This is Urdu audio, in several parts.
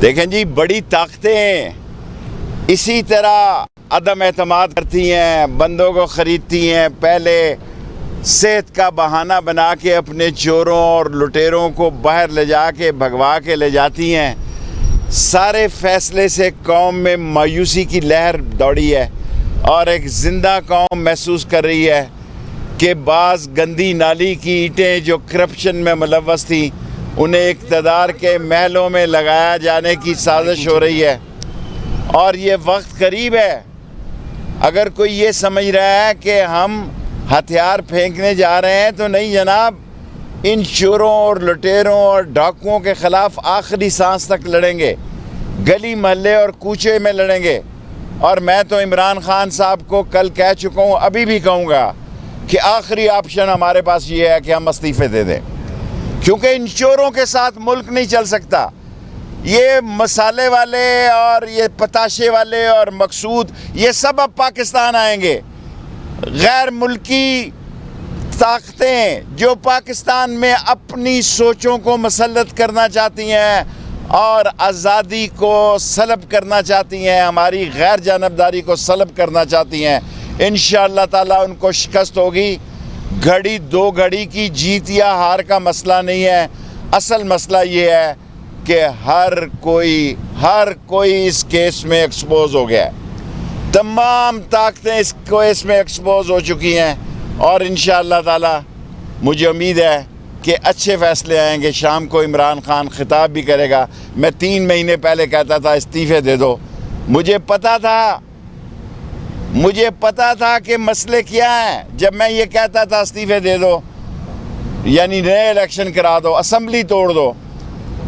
دیکھیں جی، بڑی طاقتیں اسی طرح عدم اعتماد کرتی ہیں، بندوں کو خریدتی ہیں، پہلے صحت کا بہانہ بنا کے اپنے چوروں اور لٹیروں کو باہر لے جا کے بھگوا کے لے جاتی ہیں۔ سارے فیصلے سے قوم میں مایوسی کی لہر دوڑی ہے اور ایک زندہ قوم محسوس کر رہی ہے کہ بعض گندی نالی کی اینٹیں جو کرپشن میں ملوث تھیں انہیں اقتدار کے محلوں میں لگایا جانے کی سازش ہو رہی ہے، اور یہ وقت قریب ہے۔ اگر کوئی یہ سمجھ رہا ہے کہ ہم ہتھیار پھینکنے جا رہے ہیں تو نہیں جناب، ان چوروں اور لٹیروں اور ڈاکوؤں کے خلاف آخری سانس تک لڑیں گے، گلی محلے اور کوچے میں لڑیں گے۔ اور میں تو عمران خان صاحب کو کل کہہ چکا ہوں، ابھی بھی کہوں گا کہ آخری آپشن ہمارے پاس یہ ہے کہ ہم استعفے دے دیں، کیونکہ ان چوروں کے ساتھ ملک نہیں چل سکتا۔ یہ مسالے والے اور یہ پتاشے والے اور مقصود، یہ سب اب پاکستان آئیں گے۔ غیر ملکی طاقتیں جو پاکستان میں اپنی سوچوں کو مسلط کرنا چاہتی ہیں اور آزادی کو سلب کرنا چاہتی ہیں، ہماری غیر جانبداری کو سلب کرنا چاہتی ہیں، انشاءاللہ تعالیٰ ان کو شکست ہوگی۔ گھڑی دو گھڑی کی جیت یا ہار کا مسئلہ نہیں ہے، اصل مسئلہ یہ ہے کہ ہر کوئی اس کیس میں ایکسپوز ہو گیا ہے۔ تمام طاقتیں اس میں ایکسپوز ہو چکی ہیں، اور انشاءاللہ تعالیٰ مجھے امید ہے کہ اچھے فیصلے آئیں گے۔ شام کو عمران خان خطاب بھی کرے گا۔ میں 3 مہینے پہلے کہتا تھا استعفے دے دو، مجھے پتا تھا کہ مسئلے کیا ہیں۔ جب میں یہ کہتا تھا استعفے دے دو یعنی نئے الیکشن کرا دو، اسمبلی توڑ دو،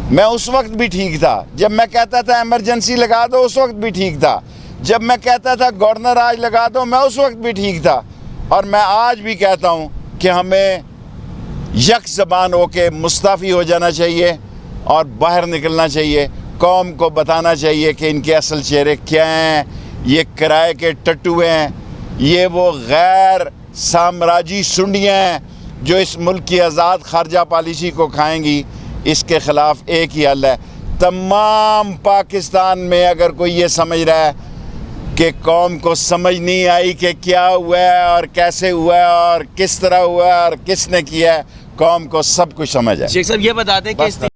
میں اس وقت بھی ٹھیک تھا۔ جب میں کہتا تھا ایمرجنسی لگا دو، اس وقت بھی ٹھیک تھا۔ جب میں کہتا تھا گورنر راج لگا دو، میں اس وقت بھی ٹھیک تھا۔ اور میں آج بھی کہتا ہوں کہ ہمیں یک زبان ہو کے مستعفی ہو جانا چاہیے اور باہر نکلنا چاہیے۔ قوم کو بتانا چاہیے کہ ان کے اصل چہرے کیا ہیں۔ یہ کرائے کے ٹٹو ہیں، یہ وہ غیر سامراجی سنڈیاں ہیں جو اس ملک کی آزاد خارجہ پالیسی کو کھائیں گی۔ اس کے خلاف ایک ہی حل ہے۔ تمام پاکستان میں اگر کوئی یہ سمجھ رہا ہے کہ قوم کو سمجھ نہیں آئی کہ کیا ہوا ہے اور کیسے ہوا ہے اور کس طرح ہوا ہے اور کس نے کیا ہے، قوم کو سب کچھ سمجھ ہے۔ شیخ صاحب یہ بتا دیں کہ